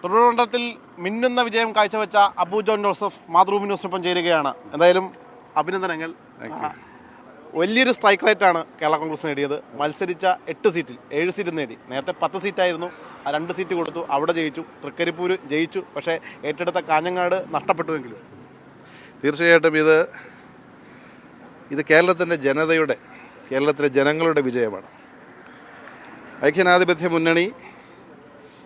തൊടുപുഴ മണ്ഡലത്തിൽ മിന്നുന്ന വിജയം കാഴ്ചവെച്ച അബു ജോൺ ജോസഫ് മാതൃഭൂമി ന്യൂസിനൊപ്പം ചേരുകയാണ്. എന്തായാലും അഭിനന്ദനങ്ങൾ. വലിയൊരു സ്ട്രൈക്ക് റേറ്റാണ് കേരള കോൺഗ്രസ് നേടിയത്. മത്സരിച്ച 8 സീറ്റിൽ 7 സീറ്റ് നേടി. നേരത്തെ 10 സീറ്റായിരുന്നു, ആ 2 സീറ്റ് കൊടുത്തു, അവിടെ ജയിച്ചു. തൃക്കരിപ്പൂർ ജയിച്ചു, പക്ഷേ ഏറ്റെടുത്ത കാഞ്ഞങ്ങാട് നഷ്ടപ്പെട്ടുവെങ്കിലും തീർച്ചയായിട്ടും ഇത് കേരളത്തിൻ്റെ കേരളത്തിലെ ജനങ്ങളുടെ വിജയമാണ്. ഐക്യജനാധിപത്യ മുന്നണി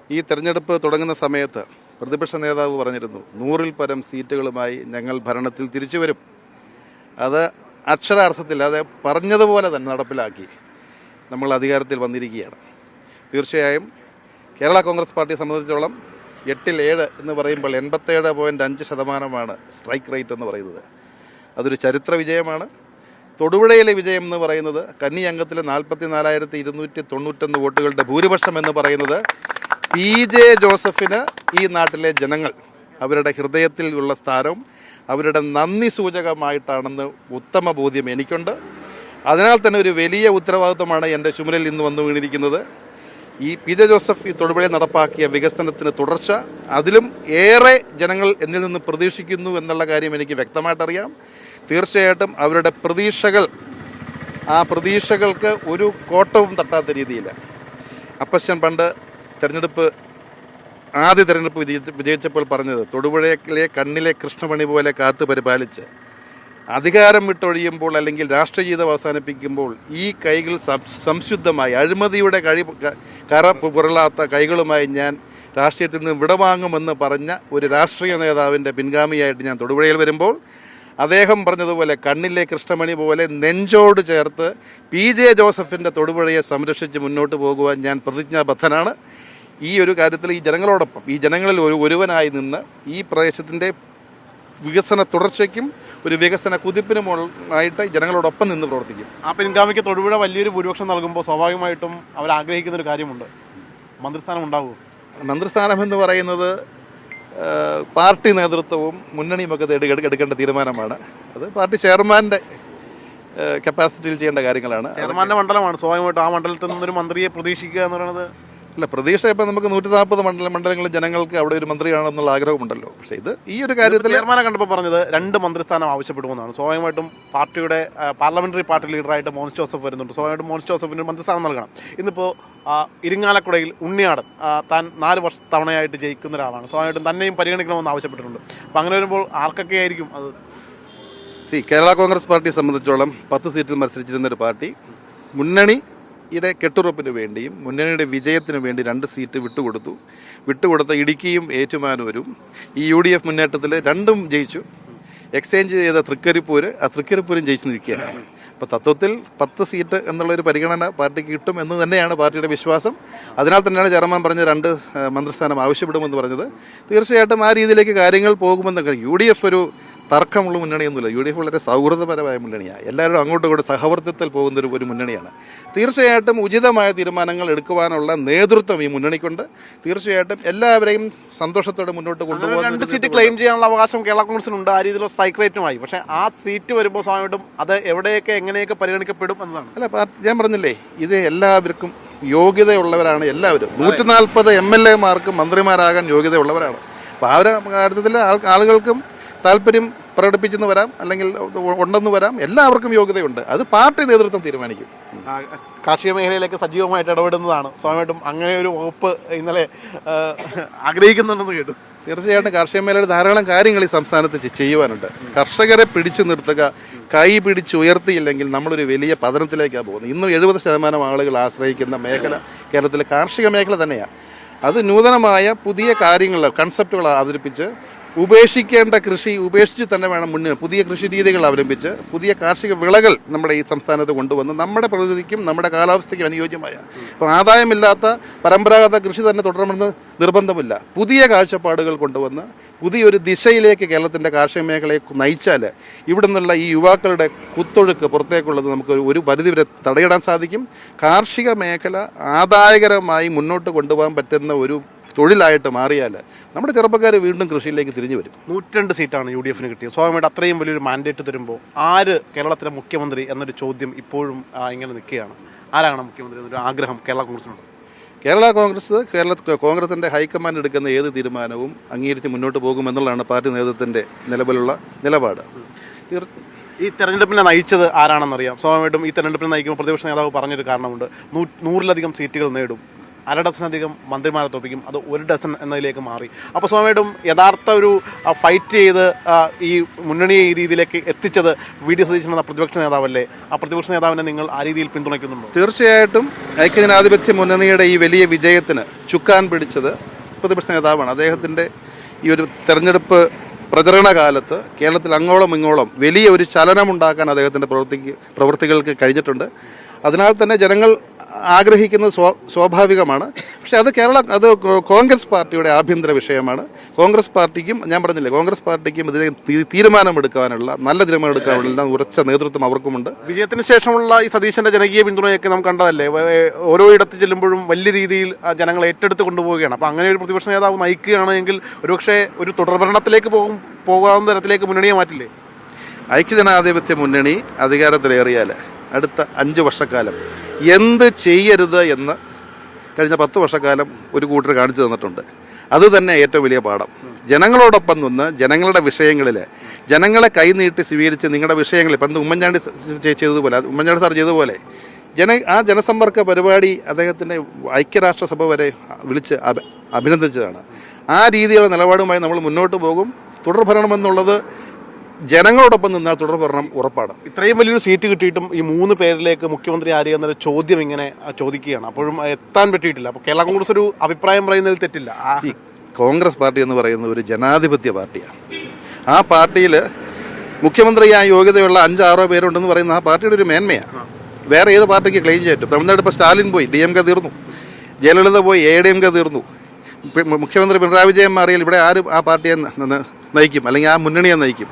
ഈ തെരഞ്ഞെടുപ്പ് തുടങ്ങുന്ന സമയത്ത് പ്രതിപക്ഷ നേതാവ് പറഞ്ഞിരുന്നു 100-ൽ പരം സീറ്റുകളുമായി ഞങ്ങൾ ഭരണത്തിൽ തിരിച്ചു വരും. അത് അക്ഷരാർത്ഥത്തിൽ അത് പറഞ്ഞതുപോലെ തന്നെ നടപ്പിലാക്കി നമ്മൾ അധികാരത്തിൽ വന്നിരിക്കുകയാണ്. തീർച്ചയായും കേരള കോൺഗ്രസ് പാർട്ടിയെ സംബന്ധിച്ചിടത്തോളം 8-ൽ 7 എന്ന് പറയുമ്പോൾ 87.5% സ്ട്രൈക്ക് റേറ്റ് എന്ന് പറയുന്നത് അതൊരു ചരിത്ര വിജയമാണ്. തൊടുപുഴയിലെ വിജയം എന്ന് പറയുന്നത് കന്നി അംഗത്തിലെ 44,291 വോട്ടുകളുടെ ഭൂരിപക്ഷം എന്ന് പറയുന്നത് PJ ജോസഫിന് ഈ നാട്ടിലെ ജനങ്ങൾ അവരുടെ ഹൃദയത്തിൽ ഉള്ള സ്ഥാനവും അവരുടെ നന്ദി സൂചകമായിട്ടാണെന്ന് ഉത്തമ ബോധ്യം എനിക്കുണ്ട്. അതിനാൽ തന്നെ ഒരു വലിയ ഉത്തരവാദിത്വമാണ് എൻ്റെ ചുമലിൽ ഇന്ന് വന്നു വീണിരിക്കുന്നത്. ഈ PJ ജോസഫ് ഈ തൊടുപുഴയിൽ നടപ്പാക്കിയ വികസനത്തിന് തുടർച്ച, അതിലും ഏറെ ജനങ്ങൾ എന്നിൽ നിന്ന് പ്രതീക്ഷിക്കുന്നു എന്നുള്ള കാര്യം എനിക്ക് വ്യക്തമായിട്ടറിയാം. തീർച്ചയായിട്ടും അവരുടെ പ്രതീക്ഷകൾക്ക് ഒരു കോട്ടവും തട്ടാത്ത രീതിയിൽ അപ്പച്ചൻ പണ്ട് ആദ്യ തെരഞ്ഞെടുപ്പ് വിജയിച്ചപ്പോൾ പറഞ്ഞത് തൊടുപുഴയിലെ കണ്ണിലെ കൃഷ്ണമണി പോലെ കാത്തു പരിപാലിച്ച് അധികാരം വിട്ടൊഴിയുമ്പോൾ അല്ലെങ്കിൽ രാഷ്ട്രീയ ജീവിതം അവസാനിപ്പിക്കുമ്പോൾ ഈ കൈകൾ സംശുദ്ധമായി അഴിമതിയുടെ കറ പുരളാത്ത കൈകളുമായി ഞാൻ രാഷ്ട്രീയത്തിൽ നിന്ന് വിടവാങ്ങുമെന്ന് പറഞ്ഞ ഒരു രാഷ്ട്രീയ നേതാവിൻ്റെ പിൻഗാമിയായിട്ട് ഞാൻ തൊടുപുഴയിൽ വരുമ്പോൾ അദ്ദേഹം പറഞ്ഞതുപോലെ കണ്ണിലെ കൃഷ്ണമണി പോലെ നെഞ്ചോട് ചേർത്ത് PJ ജോസഫിൻ്റെ തൊടുപുഴയെ സംരക്ഷിച്ച് മുന്നോട്ട് പോകുവാൻ ഞാൻ പ്രതിജ്ഞാബദ്ധനാണ്. ഈ ഒരു കാര്യത്തിൽ ഈ ജനങ്ങളോടൊപ്പം, ഈ ജനങ്ങളിൽ ഒരുവനായി നിന്ന് ഈ പ്രദേശത്തിൻ്റെ വികസന തുടർച്ചയ്ക്കും ഒരു വികസന കുതിപ്പിനുമായിട്ട് ജനങ്ങളോടൊപ്പം നിന്ന് പ്രവർത്തിക്കും. ആ പിൻഗാമിക്ക് തൊടുപുഴ വലിയൊരു ഭൂരിപക്ഷം നൽകുമ്പോൾ സ്വാഭാവികമായിട്ടും അവർ ആഗ്രഹിക്കുന്നൊരു കാര്യമുണ്ട്, മന്ത്രിസ്ഥാനം ഉണ്ടാവുമോ? മന്ത്രിസ്ഥാനം എന്ന് പറയുന്നത് പാർട്ടി നേതൃത്വവും മുന്നണിയുമൊക്കെ എടുക്കേണ്ട തീരുമാനമാണ്. അത് പാർട്ടി ചെയർമാൻ്റെ കപ്പാസിറ്റിയിൽ ചെയ്യേണ്ട കാര്യങ്ങളാണ്. ചെയർമാൻ്റെ മണ്ഡലമാണ്, സ്വാഭാവികമായിട്ടും ആ മണ്ഡലത്തിൽ നിന്നൊരു മന്ത്രിയെ പ്രതീക്ഷിക്കുക എന്ന് പറയുന്നത് അല്ല, പ്രതീക്ഷ ഇപ്പം നമുക്ക് 140 മണ്ഡലങ്ങളിൽ ജനങ്ങൾക്ക് അവിടെ ഒരു മന്ത്രിയാണെന്നുള്ള ആഗ്രഹമുണ്ടല്ലോ. പക്ഷേ ഈ ഒരു കാര്യത്തിൽ ചെയർമാനെ കണ്ടപ്പോൾ പറഞ്ഞത് 2 മന്ത്രിസ്ഥാനം ആവശ്യപ്പെടുമെന്നാണ്. സ്വാഭാവികമായിട്ടും പാർട്ടിയുടെ പാർലമെന്ററി പാർട്ടി ലീഡറായിട്ട് മോൻസ് ജോസഫ് വരുന്നുണ്ട്. സ്വാഭാവികമായിട്ടും മോൻസ് ജോസഫിന് മന്ത്രിസ്ഥാനം നൽകണം. ഇന്നിപ്പോൾ ഇരിങ്ങാലക്കുടയിൽ ഉണ്ണിയാടൻ താൻ 4 തവണയായിട്ട് ജയിക്കുന്ന ഒരാളാണ്. സ്വാഭാവികമായിട്ടും തന്നെയും പരിഗണിക്കണമെന്ന് ആവശ്യപ്പെട്ടിട്ടുണ്ട്. അപ്പം അങ്ങനെ വരുമ്പോൾ ആർക്കൊക്കെ ആയിരിക്കും അത്? കേരള കോൺഗ്രസ് പാർട്ടിയെ സംബന്ധിച്ചോളം 10 സീറ്റിൽ മത്സരിച്ചിരുന്നൊരു പാർട്ടി മുന്നണിയുടെ കെട്ടുറപ്പിന് വേണ്ടിയും മുന്നണിയുടെ വിജയത്തിന് വേണ്ടി 2 സീറ്റ് വിട്ടുകൊടുത്ത ഇടുക്കിയും ഏറ്റുമാനൂരും ഈ UDF മുന്നേറ്റത്തിൽ 2ഉം ജയിച്ചു. എക്സ്ചേഞ്ച് ചെയ്ത തൃക്കരിപ്പൂരും ജയിച്ചു നിൽക്കുകയാണ്. അപ്പോൾ തത്വത്തിൽ 10 സീറ്റ് എന്നുള്ളൊരു പരിഗണന പാർട്ടിക്ക് കിട്ടും എന്ന് തന്നെയാണ് പാർട്ടിയുടെ വിശ്വാസം. അതിനാൽ തന്നെയാണ് ചെയർമാൻ പറഞ്ഞ 2 മന്ത്രിസ്ഥാനം ആവശ്യപ്പെടുമെന്ന് പറഞ്ഞത്. തീർച്ചയായിട്ടും ആ രീതിയിലേക്ക് കാര്യങ്ങൾ പോകുമെന്നൊക്കെ. UDF ഒരു തർക്കമുള്ള മുന്നണിയൊന്നുമില്ല. UDF വളരെ സൗഹൃദപരമായ മുന്നണിയാണ്. എല്ലാവരും അങ്ങോട്ടും ഇങ്ങോട്ടും സഹവർത്തിത്വത്തിൽ പോകുന്ന ഒരു മുന്നണിയാണ്. തീർച്ചയായിട്ടും ഉചിതമായ തീരുമാനങ്ങൾ എടുക്കുവാനുള്ള നേതൃത്വം ഈ മുന്നണിക്കുണ്ട്. തീർച്ചയായിട്ടും എല്ലാവരെയും സന്തോഷത്തോടെ മുന്നോട്ട് കൊണ്ടുപോകാൻ 2 സീറ്റ് ക്ലെയിം ചെയ്യാനുള്ള അവകാശം കേരള കോൺഗ്രസിനുണ്ട്, ആ രീതിയിലുള്ള സ്ട്രൈക്ക് റേറ്റുമായി. പക്ഷേ ആ സീറ്റ് വരുമ്പോൾ സ്വാഭാവികമായിട്ടും അത് എങ്ങനെയൊക്കെ പരിഗണിക്കപ്പെടും എന്നതാണ്. അല്ല, ഞാൻ പറഞ്ഞില്ലേ, ഇത് എല്ലാവർക്കും യോഗ്യതയുള്ളവരാണ്. എല്ലാവരും 140 MLA-മാർക്ക് മന്ത്രിമാരാകാൻ യോഗ്യതയുള്ളവരാണ്. അപ്പോൾ ആ ഒരു കാര്യത്തിൽ ആളുകൾക്കും താല്പര്യം പ്രകടിപ്പിച്ചെന്ന് വരാം, അല്ലെങ്കിൽ ഉണ്ടെന്ന് വരാം. എല്ലാവർക്കും യോഗ്യതയുണ്ട്. അത് പാർട്ടി നേതൃത്വം തീരുമാനിക്കും. കാർഷിക മേഖലയിലേക്ക് സജീവമായിട്ട് ഇടപെടുന്നതാണ്. സ്വാഭാവികമായിട്ടും അങ്ങനെ ഒരു വകുപ്പ് ഇന്നലെ ആഗ്രഹിക്കുന്നുണ്ടെന്ന് കേട്ടു. തീർച്ചയായിട്ടും കാർഷിക മേഖലയിൽ ധാരാളം കാര്യങ്ങൾ ഈ സംസ്ഥാനത്ത് ചെയ്യുവാനുണ്ട്. കർഷകരെ പിടിച്ചു നിർത്തുക, കൈ പിടിച്ചുയർത്തിയില്ലെങ്കിൽ നമ്മളൊരു വലിയ പതനത്തിലേക്കാണ് പോകുന്നത്. ഇന്നും 70% ആളുകൾ ആശ്രയിക്കുന്ന മേഖല കേരളത്തിലെ കാർഷിക മേഖല തന്നെയാണ്. അത് നൂതനമായ പുതിയ കാര്യങ്ങൾ, കൺസെപ്റ്റുകൾ അവതരിപ്പിച്ച് ഉപേക്ഷിക്കേണ്ട കൃഷി ഉപേക്ഷിച്ച് തന്നെ വേണം പുതിയ കൃഷി രീതികൾ അവലംബിച്ച് പുതിയ കാർഷിക വിളകൾ നമ്മുടെ ഈ സംസ്ഥാനത്ത് കൊണ്ടുവന്ന് നമ്മുടെ പ്രകൃതിക്കും നമ്മുടെ കാലാവസ്ഥയ്ക്കും അനുയോജ്യമായ, ഇപ്പോൾ ആദായമില്ലാത്ത പരമ്പരാഗത കൃഷി തന്നെ തുടരണമെന്ന് നിർബന്ധമില്ല. പുതിയ കാഴ്ചപ്പാടുകൾ കൊണ്ടുവന്ന് പുതിയൊരു ദിശയിലേക്ക് കേരളത്തിൻ്റെ കാർഷിക മേഖലയെ നയിച്ചാൽ ഇവിടെ നിന്നുള്ള ഈ യുവാക്കളുടെ കുത്തൊഴുക്ക് പുറത്തേക്കുള്ളത് നമുക്ക് ഒരു പരിധിവരെ തടയിടാൻ സാധിക്കും. കാർഷിക മേഖല ആദായകരമായി മുന്നോട്ട് കൊണ്ടുപോകാൻ പറ്റുന്ന ഒരു തൊഴിലായിട്ട് മാറിയാൽ നമ്മുടെ ചെറുപ്പക്കാർ വീണ്ടും കൃഷിയിലേക്ക് തിരിഞ്ഞു വരും. 102 സീറ്റാണ് UDF-ന് കിട്ടിയത്. സ്വാഭാവികമായിട്ട് അത്രയും വലിയൊരു മാൻഡേറ്റ് തരുമ്പോൾ ആര് കേരളത്തിലെ മുഖ്യമന്ത്രി എന്നൊരു ചോദ്യം ഇപ്പോഴും ഇങ്ങനെ നിൽക്കുകയാണ്. ആരാണ് മുഖ്യമന്ത്രി എന്നൊരു ആഗ്രഹം കേരള കോൺഗ്രസിനുണ്ട്? കേരള കോൺഗ്രസിൻ്റെ ഹൈക്കമാൻഡ് എടുക്കുന്ന ഏത് തീരുമാനവും അംഗീകരിച്ച് മുന്നോട്ട് പോകുമെന്നുള്ളതാണ് പാർട്ടി നേതൃത്വത്തിൻ്റെ നിലവിലുള്ള നിലപാട്. ഈ തെരഞ്ഞെടുപ്പിനെ നയിച്ചത് ആരാണെന്നറിയാം. സ്വാഭാവികമായിട്ടും ഈ തെരഞ്ഞെടുപ്പിനെ നയിക്കുമ്പോൾ പ്രതിപക്ഷ നേതാവ് പറഞ്ഞൊരു കാരണമുണ്ട്. 100-ലധികം സീറ്റുകൾ നേടും, 1 ഡസനധികം മന്ത്രിമാരെ തോപ്പിക്കും, അത് 1 ഡസൻ എന്നതിലേക്ക് മാറി. അപ്പോൾ സ്വാഭാവികമായിട്ടും യഥാർത്ഥ ഒരു ഫൈറ്റ് ചെയ്ത് ഈ മുന്നണിയെ ഈ രീതിയിലേക്ക് എത്തിച്ചത് വി.ഡി. സതീശൻ എന്ന പ്രതിപക്ഷ നേതാവല്ലേ? ആ പ്രതിപക്ഷ നേതാവിനെ നിങ്ങൾ ആ രീതിയിൽ പിന്തുണയ്ക്കുന്നുണ്ടോ? തീർച്ചയായിട്ടും ഐക്യജനാധിപത്യ മുന്നണിയുടെ ഈ വലിയ വിജയത്തിന് ചുക്കാൻ പിടിച്ചത് പ്രതിപക്ഷ നേതാവാണ്. അദ്ദേഹത്തിൻ്റെ ഈ ഒരു തെരഞ്ഞെടുപ്പ് പ്രചരണ കാലത്ത് കേരളത്തിൽ അങ്ങോളം ഇങ്ങോളം വലിയ ഒരു ചലനമുണ്ടാക്കാൻ അദ്ദേഹത്തിൻ്റെ പ്രവൃത്തികൾക്ക് കഴിഞ്ഞിട്ടുണ്ട്. അതിനാൽ തന്നെ ജനങ്ങൾ ആഗ്രഹിക്കുന്നത് സ്വാഭാവികമാണ്. പക്ഷേ അത് കോൺഗ്രസ് പാർട്ടിയുടെ ആഭ്യന്തര വിഷയമാണ്. കോൺഗ്രസ് പാർട്ടിക്കും ഞാൻ പറഞ്ഞില്ലേ, കോൺഗ്രസ് പാർട്ടിക്കും ഇതിനെ തീരുമാനമെടുക്കാനുള്ള ഉറച്ച നേതൃത്വം അവർക്കുമുണ്ട്. വിജയത്തിന് ശേഷമുള്ള ഈ സതീശന്റെ ജനകീയ പിന്തുണയൊക്കെ നമുക്ക് കണ്ടതല്ലേ? ഓരോ ഇടത്ത് ചെല്ലുമ്പോഴും വലിയ രീതിയിൽ ജനങ്ങൾ ഏറ്റെടുത്ത് കൊണ്ടുപോവുകയാണ്. അപ്പോൾ അങ്ങനെ ഒരു പ്രതിപക്ഷ നേതാവ് നയിക്കുകയാണെങ്കിൽ ഒരുപക്ഷെ ഒരു തുടർഭരണത്തിലേക്ക് പോകാവുന്ന തരത്തിലേക്ക് മുന്നണിയെ മാറ്റില്ലേ? ഐക്യജനാധിപത്യ മുന്നണി അധികാരത്തിലേറിയാൽ അടുത്ത 5 വർഷക്കാലം എന്ത് ചെയ്യരുത് എന്ന് കഴിഞ്ഞ 10 വർഷക്കാലം ഒരു കൂട്ടർ കാണിച്ചു തന്നിട്ടുണ്ട്. അത് തന്നെ ഏറ്റവും വലിയ പാഠം. ജനങ്ങളോടൊപ്പം നിന്ന് ജനങ്ങളുടെ വിഷയങ്ങളിൽ ജനങ്ങളെ കൈനീട്ടി സ്വീകരിച്ച് നിങ്ങളുടെ വിഷയങ്ങളിൽ പണ്ട് ഉമ്മൻചാണ്ടി സാർ ചെയ്തതുപോലെ ജനസമ്പർക്ക പരിപാടി അദ്ദേഹത്തിൻ്റെ ഐക്യരാഷ്ട്രസഭ വരെ വിളിച്ച് അഭിനന്ദിച്ചതാണ്. ആ രീതിയിലുള്ള നിലപാടുമായി നമ്മൾ മുന്നോട്ട് പോകും. തുടർഭരണമെന്നുള്ളത് ജനങ്ങളോടൊപ്പം നിന്നാൽ തുടർഭരണം ഉറപ്പാണ്. ഇത്രയും വലിയൊരു സീറ്റ് കിട്ടിയിട്ടും ഈ 3 പേരിലേക്ക് മുഖ്യമന്ത്രി ആര് എന്നൊരു ചോദ്യം ഇങ്ങനെ ചോദിക്കുകയാണ്. അപ്പോഴും എത്താൻ പറ്റിയിട്ടില്ല. അപ്പോൾ കേരള കോൺഗ്രസ് ഒരു അഭിപ്രായം പറയുന്നതിൽ തെറ്റില്ല. ഈ കോൺഗ്രസ് പാർട്ടി എന്ന് പറയുന്നത് ഒരു ജനാധിപത്യ പാർട്ടിയാണ്. ആ പാർട്ടിയിൽ മുഖ്യമന്ത്രിയായ യോഗ്യതയുള്ള 5-6 പേരുണ്ടെന്ന് പറയുന്ന ആ പാർട്ടിയുടെ ഒരു മേന്മയാണ്. വേറെ ഏത് പാർട്ടിക്ക് ക്ലെയിം ചെയ്തിട്ടും? തമിഴ്നാട് ഇപ്പോൾ സ്റ്റാലിൻ പോയി, DMK തീർന്നു. ജയലളിത പോയി, ADMK തീർന്നു. മുഖ്യമന്ത്രി പിണറായി വിജയൻ മാറിയാൽ ഇവിടെ ആര് ആ പാർട്ടിയെ നയിക്കും, അല്ലെങ്കിൽ ആ മുന്നണിയെ നയിക്കും?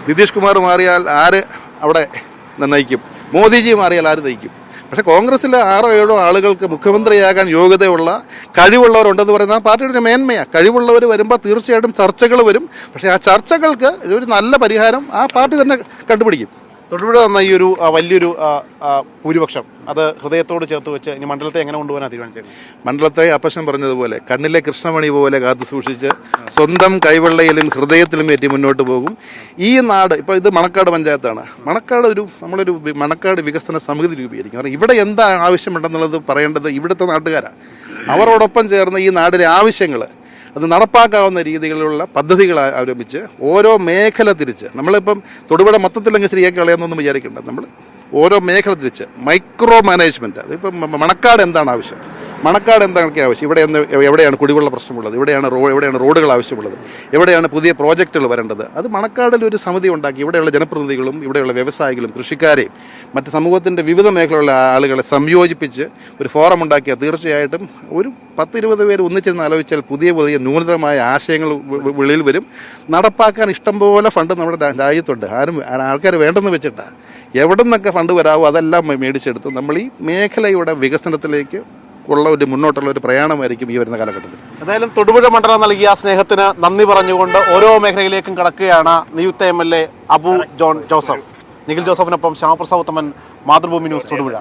നിതീഷ് കുമാർ മാറിയാൽ ആര് അവിടെ നയിക്കും? മോദിജി മാറിയാൽ ആര് നയിക്കും? പക്ഷേ കോൺഗ്രസ്സിലെ 6-7 ആളുകൾക്ക് മുഖ്യമന്ത്രിയാകാൻ യോഗ്യതയുള്ള കഴിവുള്ളവരുണ്ടെന്ന് പറയുന്ന ആ പാർട്ടിയുടെ ഒരു മേന്മയാണ്. കഴിവുള്ളവർ വരുമ്പോൾ തീർച്ചയായിട്ടും ചർച്ചകൾ വരും. പക്ഷേ ആ ചർച്ചകൾക്ക് ഒരു നല്ല പരിഹാരം ആ പാർട്ടി തന്നെ കണ്ടുപിടിക്കും. തൊടുപുഴ തന്ന ഈ ഒരു വലിയൊരു ഭൂരിപക്ഷം അത് ഹൃദയത്തോട് ചേർത്ത് വെച്ച് ഇനി മണ്ഡലത്തെ എങ്ങനെ കൊണ്ടുപോകാനാണ് തീരുമാനിച്ചത്? മണ്ഡലത്തെ അപ്പച്ചൻ പറഞ്ഞതുപോലെ കണ്ണിലെ കൃഷ്ണമണി പോലെ കാത്തു സൂക്ഷിച്ച് സ്വന്തം കൈവെള്ളയിലും ഹൃദയത്തിലും ഏറ്റി മുന്നോട്ട് പോകും. ഈ നാട് ഇപ്പോൾ ഇത് മണക്കാട് പഞ്ചായത്താണ്. നമ്മളൊരു മണക്കാട് വികസന സമിതി രൂപീകരിക്കും. കാരണം ഇവിടെ എന്താ ആവശ്യമുണ്ടെന്നുള്ളത് പറയേണ്ടത് ഇവിടുത്തെ നാട്ടുകാരാണ്. അവരോടൊപ്പം ചേർന്ന് ഈ നാടിലെ ആവശ്യങ്ങൾ അത് നടപ്പാക്കാവുന്ന രീതിയിലുള്ള പദ്ധതികൾ ആരംഭിച്ച് ഓരോ മേഖല തിരിച്ച് നമ്മളിപ്പം തൊടുപുഴ മൊത്തത്തിലങ്ങ് ശരിയാക്കി കളയാമെന്നൊന്നും വിചാരിക്കേണ്ട. നമ്മൾ ഓരോ മേഖല തിരിച്ച് മൈക്രോ മാനേജ്മെൻറ്റ്. അതിപ്പം മണക്കാട് എന്താണ് ആവശ്യം, മണക്കാട് എന്തൊക്കെ ആവശ്യം, എവിടെയാണ് കുടിവെള്ള പ്രശ്നമുള്ളത്, എവിടെയാണ് റോഡുകൾ ആവശ്യമുള്ളത്, എവിടെയാണ് പുതിയ പ്രോജക്റ്റുകൾ വരേണ്ടത്, അത് മണക്കാടിൽ ഒരു സമിതി ഉണ്ടാക്കി ഇവിടെയുള്ള ജനപ്രതിനിധികളും ഇവിടെയുള്ള വ്യവസായികളും കൃഷിക്കാരെയും മറ്റ് സമൂഹത്തിൻ്റെ വിവിധ മേഖലയിലുള്ള ആളുകളെ സംയോജിപ്പിച്ച് ഒരു ഫോറം ഉണ്ടാക്കിയാൽ തീർച്ചയായിട്ടും ഒരു 10-20 പേര് ഒന്നിച്ചിരുന്ന് ആലോചിച്ചാൽ പുതിയ നൂതനമായ ആശയങ്ങൾ വെളിയിൽ വരും. നടപ്പാക്കാൻ ഇഷ്ടംപോലെ ഫണ്ട് നമ്മുടെ രാജ്യത്തുണ്ട്. ആൾക്കാർ വേണ്ടെന്ന് വെച്ചിട്ടാണ്. എവിടെ നിന്നൊക്കെ ഫണ്ട് വരാവോ അതെല്ലാം മേടിച്ചെടുത്ത് നമ്മൾ ഈ മേഖലയുടെ വികസനത്തിലേക്ക് ഉള്ള ഒരു മുന്നോട്ടുള്ള ഒരു പ്രയാണമായിരിക്കും ഈ വരുന്ന കാലഘട്ടത്തിൽ. എന്തായാലും തൊടുപുഴ മണ്ഡലം നൽകിയ സ്നേഹത്തിന് നന്ദി പറഞ്ഞുകൊണ്ട് ഓരോ മേഖലയിലേക്കും കടക്കുകയാണ് നിയുക്ത MLA അബു ജോൺ ജോസഫ്. നിഖിൽ ജോസഫിനൊപ്പം ശ്യാമപ്രസാദ് ഉത്തമൻ, മാതൃഭൂമി ന്യൂസ്, തൊടുപുഴ.